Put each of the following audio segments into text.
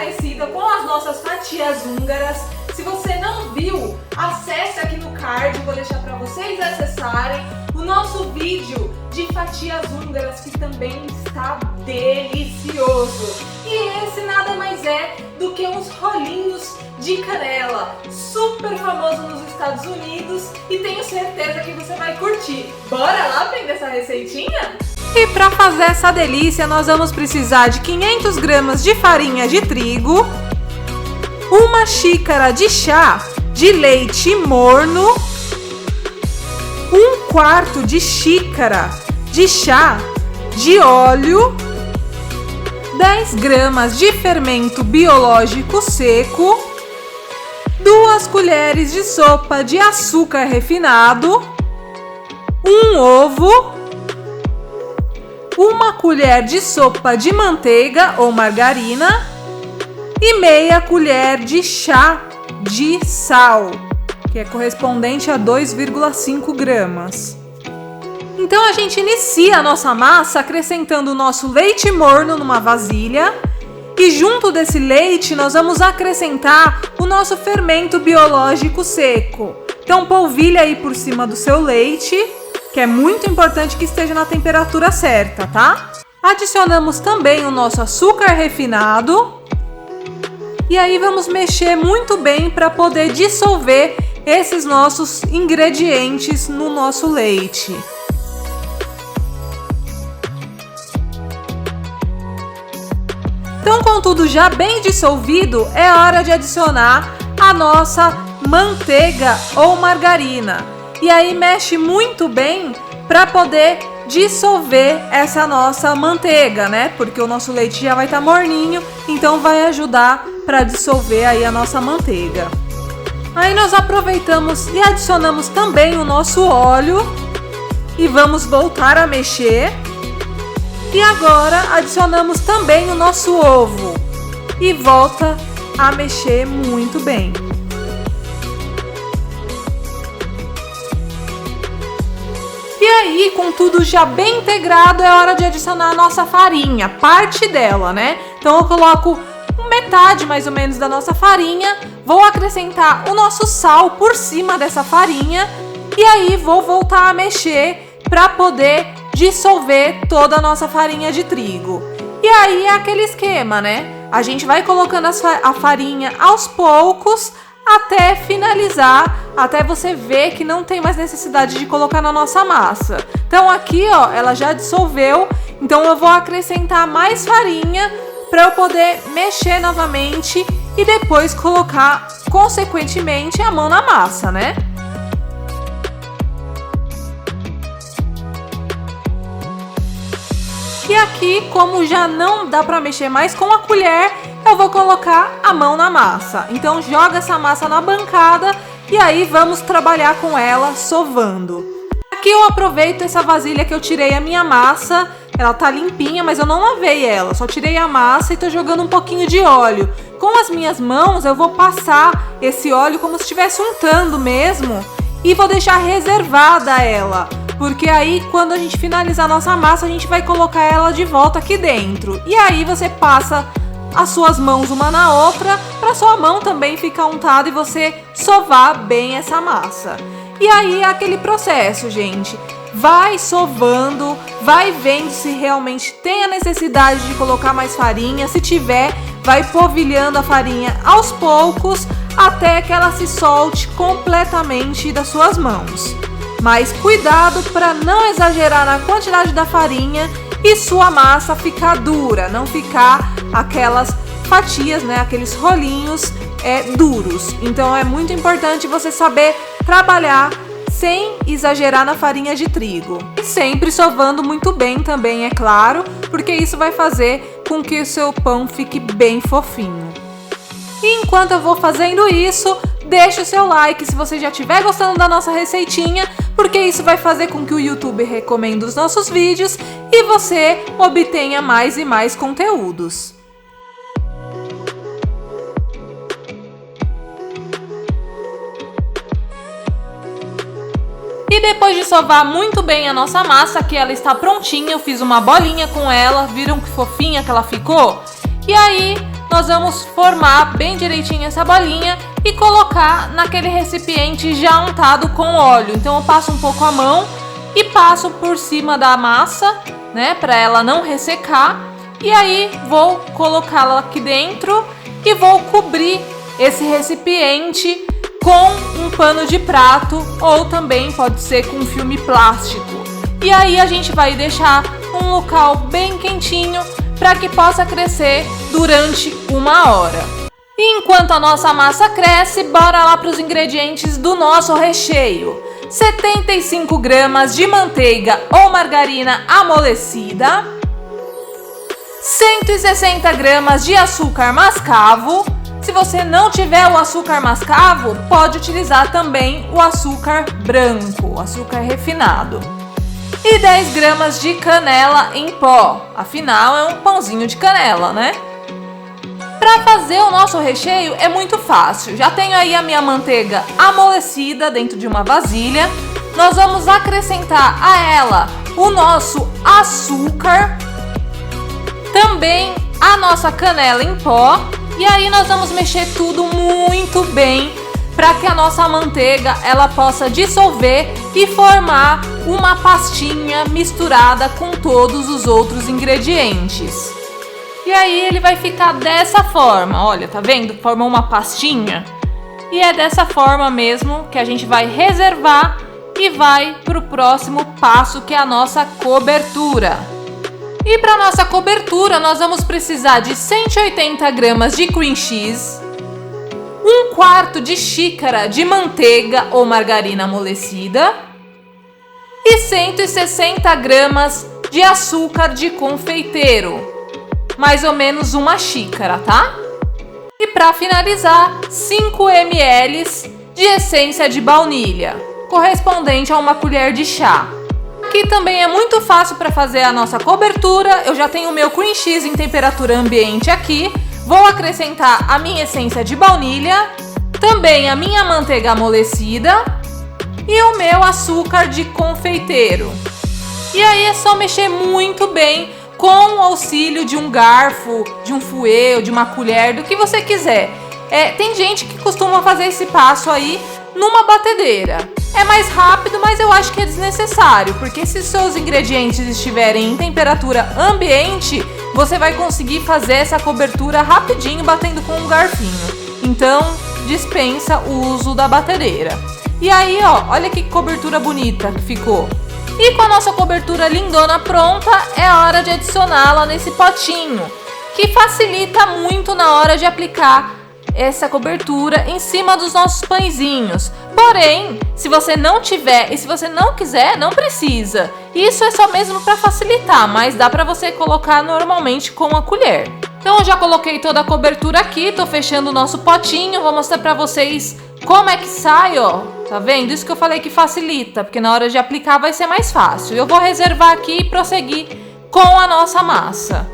parecida com as nossas fatias húngaras. Se você não viu, acesse aqui no card, vou deixar para vocês acessarem o nosso vídeo de fatias húngaras, que também está delicioso. E esse nada mais é do que uns rolinhos de canela, super famoso nos Estados Unidos, e tenho certeza que você vai curtir. Bora lá aprender essa receitinha? E para fazer essa delícia, nós vamos precisar de 500 gramas de farinha de trigo, uma xícara de chá de leite morno, 1/4 de xícara de chá de óleo, 10 gramas de fermento biológico seco, 2 colheres de sopa de açúcar refinado, um ovo, 1 colher de sopa de manteiga ou margarina e meia colher de chá de sal, que é correspondente a 2,5 gramas. Então a gente inicia a nossa massa acrescentando o nosso leite morno numa vasilha e junto desse leite nós vamos acrescentar o nosso fermento biológico seco. Então polvilha aí por cima do seu leite, que é muito importante que esteja na temperatura certa, tá? Adicionamos também o nosso açúcar refinado e aí vamos mexer muito bem para poder dissolver esses nossos ingredientes no nosso leite. Então, com tudo já bem dissolvido, é hora de adicionar a nossa manteiga ou margarina. E aí mexe muito bem para poder dissolver essa nossa manteiga, né? Porque o nosso leite já vai estar morninho, então vai ajudar para dissolver aí a nossa manteiga. Aí nós aproveitamos e adicionamos também o nosso óleo e vamos voltar a mexer. E agora adicionamos também o nosso ovo e volta a mexer muito bem. E aí, com tudo já bem integrado, é hora de adicionar a nossa farinha, parte dela, né? Então eu coloco metade mais ou menos da nossa farinha, vou acrescentar o nosso sal por cima dessa farinha e aí vou voltar a mexer para poder dissolver toda a nossa farinha de trigo. E aí é aquele esquema, né? A gente vai colocando a farinha aos poucos até finalizar, até você ver que não tem mais necessidade de colocar na nossa massa. Então aqui, ó, ela já dissolveu, então eu vou acrescentar mais farinha para eu poder mexer novamente e depois colocar consequentemente a mão na massa, né? E aqui, como já não dá para mexer mais com a colher, eu vou colocar a mão na massa. Então joga essa massa na bancada e aí vamos trabalhar com ela sovando. Aqui eu aproveito essa vasilha que eu tirei a minha massa. Ela tá limpinha, mas eu não lavei ela. Só tirei a massa e tô jogando um pouquinho de óleo. Com as minhas mãos eu vou passar esse óleo como se estivesse untando mesmo e vou deixar reservada ela. Porque aí, quando a gente finalizar a nossa massa, a gente vai colocar ela de volta aqui dentro. E aí você passa as suas mãos uma na outra, para sua mão também ficar untada e você sovar bem essa massa. E aí é aquele processo, gente. Vai sovando, vai vendo se realmente tem a necessidade de colocar mais farinha. Se tiver, vai polvilhando a farinha aos poucos, até que ela se solte completamente das suas mãos. Mas cuidado para não exagerar na quantidade da farinha e sua massa ficar dura, não ficar aquelas fatias, né, aqueles rolinhos duros. Então é muito importante você saber trabalhar sem exagerar na farinha de trigo. E sempre sovando muito bem também, é claro, porque isso vai fazer com que o seu pão fique bem fofinho. E enquanto eu vou fazendo isso, deixa o seu like se você já estiver gostando da nossa receitinha, porque isso vai fazer com que o YouTube recomende os nossos vídeos e você obtenha mais e mais conteúdos. E depois de sovar muito bem a nossa massa, aqui ela está prontinha, eu fiz uma bolinha com ela, viram que fofinha que ela ficou? E aí nós vamos formar bem direitinho essa bolinha e colocar naquele recipiente já untado com óleo. Então eu passo um pouco a mão e passo por cima da massa, né, para ela não ressecar. E aí vou colocá-la aqui dentro e vou cobrir esse recipiente com um pano de prato ou também pode ser com filme plástico. E aí a gente vai deixar um local bem quentinho para que possa crescer durante 1 hora. E enquanto a nossa massa cresce, bora lá para os ingredientes do nosso recheio. 75 gramas de manteiga ou margarina amolecida, 160 gramas de açúcar mascavo. Se você não tiver o açúcar mascavo, pode utilizar também o açúcar branco, açúcar refinado. E 10 gramas de canela em pó, afinal é um pãozinho de canela, né? Para fazer o nosso recheio é muito fácil. Já tenho aí a minha manteiga amolecida dentro de uma vasilha. Nós vamos acrescentar a ela o nosso açúcar, também a nossa canela em pó. E aí nós vamos mexer tudo muito bem para que a nossa manteiga ela possa dissolver e formar uma pastinha misturada com todos os outros ingredientes. E aí ele vai ficar dessa forma, olha, tá vendo? Formou uma pastinha. E é dessa forma mesmo que a gente vai reservar e vai para o próximo passo, que é a nossa cobertura. E para nossa cobertura nós vamos precisar de 180 gramas de cream cheese, 1/4 de xícara de manteiga ou margarina amolecida e 160 gramas de açúcar de confeiteiro, mais ou menos 1 xícara, tá? E para finalizar, 5 ml de essência de baunilha, correspondente a 1 colher de chá. Aqui também é muito fácil para fazer a nossa cobertura. Eu já tenho o meu cream cheese em temperatura ambiente aqui. Vou acrescentar a minha essência de baunilha, também a minha manteiga amolecida e o meu açúcar de confeiteiro. E aí é só mexer muito bem com o auxílio de um garfo, de um fouet ou de uma colher, do que você quiser. Tem gente que costuma fazer esse passo aí numa batedeira. É mais rápido, mas eu acho que é desnecessário, porque se seus ingredientes estiverem em temperatura ambiente, você vai conseguir fazer essa cobertura rapidinho batendo com um garfinho. Então, dispensa o uso da batedeira. E aí, ó, olha que cobertura bonita que ficou. E com a nossa cobertura lindona pronta, é hora de adicioná-la nesse potinho, que facilita muito na hora de aplicar essa cobertura em cima dos nossos pãezinhos. Porém, se você não tiver e se você não quiser, não precisa. Isso é só mesmo para facilitar, mas dá para você colocar normalmente com a colher. Então eu já coloquei toda a cobertura aqui, tô fechando o nosso potinho, vou mostrar para vocês como é que sai, ó. Tá vendo? Isso que eu falei que facilita, porque na hora de aplicar vai ser mais fácil. Eu vou reservar aqui e prosseguir com a nossa massa.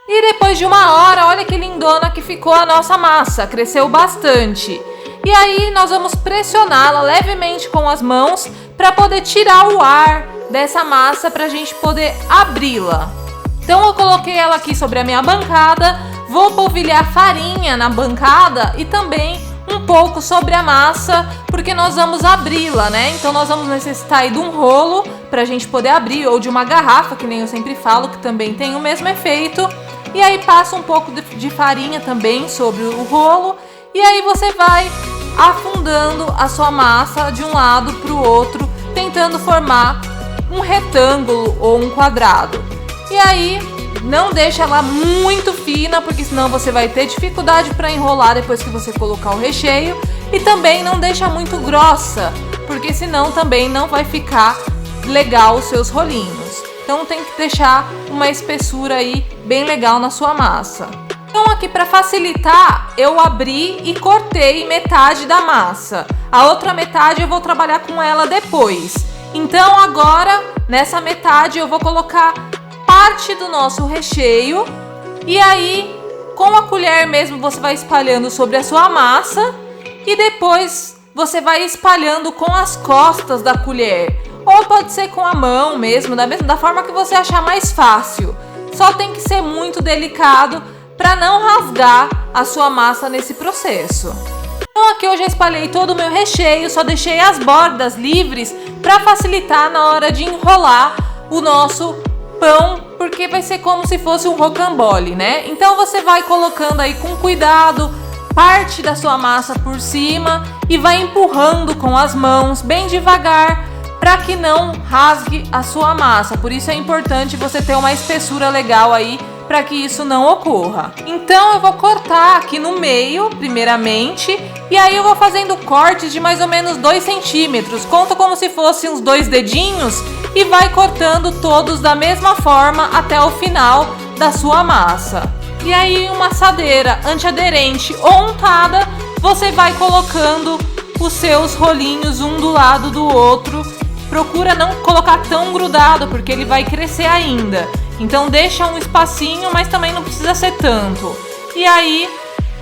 E depois de 1 hora, olha que lindona que ficou a nossa massa, cresceu bastante. E aí nós vamos pressioná-la levemente com as mãos para poder tirar o ar dessa massa, para a gente poder abri-la. Então eu coloquei ela aqui sobre a minha bancada, vou polvilhar farinha na bancada e também um pouco sobre a massa, porque nós vamos abri-la, né? Então nós vamos necessitar aí de um rolo para a gente poder abrir, ou de uma garrafa, que nem eu sempre falo, que também tem o mesmo efeito. E aí passa um pouco de farinha também sobre o rolo. E aí você vai afundando a sua massa de um lado para o outro, tentando formar um retângulo ou um quadrado. E aí não deixa ela muito fina, porque senão você vai ter dificuldade para enrolar depois que você colocar o recheio. E também não deixa muito grossa, porque senão também não vai ficar legal os seus rolinhos. Então tem que deixar uma espessura aí bem legal na sua massa. Então aqui para facilitar, eu abri e cortei metade da massa. A outra metade eu vou trabalhar com ela depois. Então agora, nessa metade, eu vou colocar parte do nosso recheio. E aí, com a colher mesmo, você vai espalhando sobre a sua massa. E depois você vai espalhando com as costas da colher. Ou pode ser com a mão mesmo, da forma que você achar mais fácil. Só tem que ser muito delicado para não rasgar a sua massa nesse processo. Então aqui eu já espalhei todo o meu recheio, só deixei as bordas livres para facilitar na hora de enrolar o nosso pão, porque vai ser como se fosse um rocambole, né? Então você vai colocando aí com cuidado parte da sua massa por cima e vai empurrando com as mãos bem devagar para que não rasgue a sua massa. Por isso é importante você ter uma espessura legal aí para que isso não ocorra. Então eu vou cortar aqui no meio primeiramente e aí eu vou fazendo cortes de mais ou menos 2 centímetros. Conta como se fossem uns 2 dedinhos e vai cortando todos da mesma forma até o final da sua massa. E aí uma assadeira antiaderente ou untada, você vai colocando os seus rolinhos um do lado do outro. Procura não colocar tão grudado porque ele vai crescer ainda. Então deixa um espacinho, mas também não precisa ser tanto. E aí,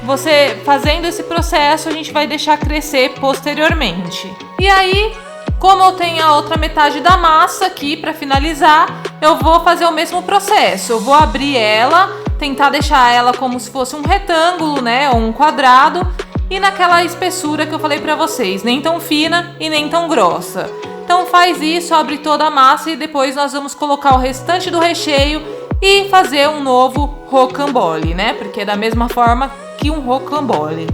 você fazendo esse processo, a gente vai deixar crescer posteriormente. E aí, como eu tenho a outra metade da massa aqui para finalizar, eu vou fazer o mesmo processo. Eu vou abrir ela, tentar deixar ela como se fosse um retângulo, né, ou um quadrado, e naquela espessura que eu falei para vocês, nem tão fina e nem tão grossa. Então faz isso, abre toda a massa e depois nós vamos colocar o restante do recheio e fazer um novo rocambole, né? Porque é da mesma forma que um rocambole.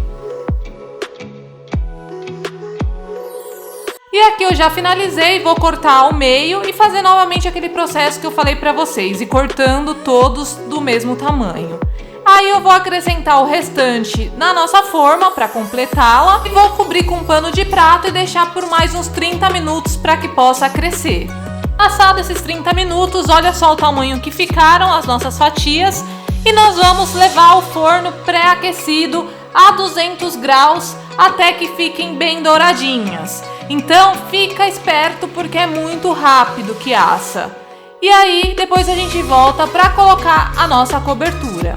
E aqui eu já finalizei, vou cortar ao meio e fazer novamente aquele processo que eu falei pra vocês, e cortando todos do mesmo tamanho. Aí eu vou acrescentar o restante na nossa forma para completá-la e vou cobrir com um pano de prato e deixar por mais uns 30 minutos para que possa crescer. Passado esses 30 minutos, olha só o tamanho que ficaram as nossas fatias e nós vamos levar ao forno pré-aquecido a 200 graus até que fiquem bem douradinhas. Então fica esperto porque é muito rápido que assa. E aí depois a gente volta para colocar a nossa cobertura.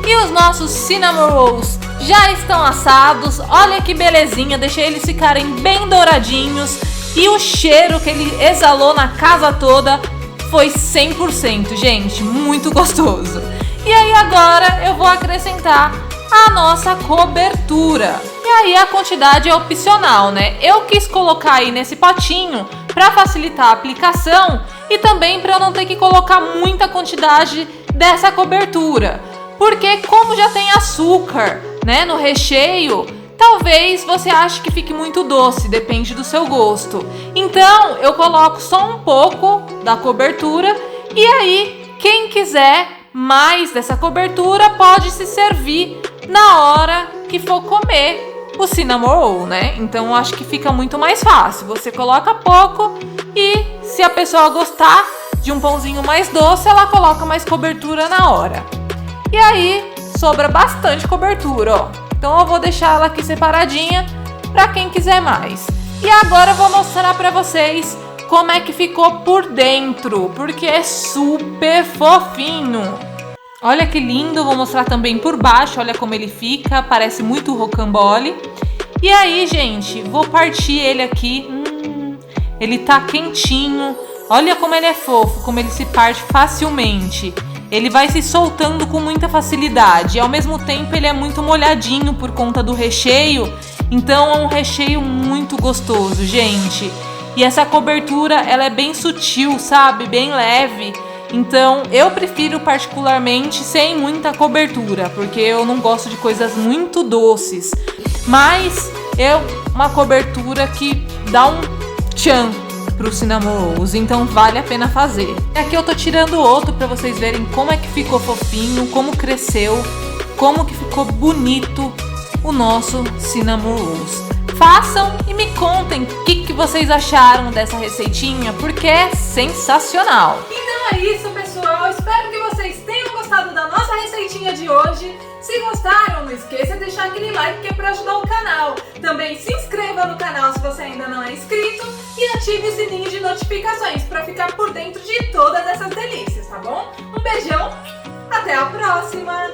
E os nossos cinnamon rolls já estão assados, olha que belezinha, deixei eles ficarem bem douradinhos e o cheiro que ele exalou na casa toda foi 100%, gente, muito gostoso. E aí agora eu vou acrescentar a nossa cobertura. E aí a quantidade é opcional, né? Eu quis colocar aí nesse potinho para facilitar a aplicação e também para eu não ter que colocar muita quantidade dessa cobertura. Porque como já tem açúcar, né, no recheio, talvez você ache que fique muito doce, depende do seu gosto. Então eu coloco só um pouco da cobertura e aí quem quiser mais dessa cobertura pode se servir na hora que for comer o cinnamon roll, né? Então eu acho que fica muito mais fácil. Você coloca pouco e se a pessoa gostar de um pãozinho mais doce, ela coloca mais cobertura na hora. E aí, sobra bastante cobertura, ó. Então eu vou deixar ela aqui separadinha para quem quiser mais. E agora eu vou mostrar para vocês como é que ficou por dentro, porque é super fofinho. Olha que lindo, vou mostrar também por baixo, olha como ele fica, parece muito rocambole. E aí, gente, vou partir ele aqui. Ele tá quentinho. Olha como ele é fofo, como ele se parte facilmente. Ele vai se soltando com muita facilidade e ao mesmo tempo ele é muito molhadinho por conta do recheio. Então é um recheio muito gostoso, gente. E essa cobertura, ela é bem sutil, sabe? Bem leve. Então eu prefiro particularmente sem muita cobertura, porque eu não gosto de coisas muito doces. Mas é uma cobertura que dá um tchan pro cinnamon rolls, então vale a pena fazer. E aqui eu tô tirando outro pra vocês verem como é que ficou fofinho, como cresceu, como que ficou bonito o nosso cinnamon rolls. Façam e me contem o que vocês acharam dessa receitinha, porque é sensacional. Então é isso, pessoal. Espero que vocês tenham gostado da nossa receitinha de hoje. Se gostaram, não esqueça de deixar aquele like que é para ajudar o canal. Também se inscreva no canal se você ainda não é inscrito e ative o sininho de notificações para ficar por dentro de todas essas delícias, tá bom? Um beijão, até a próxima!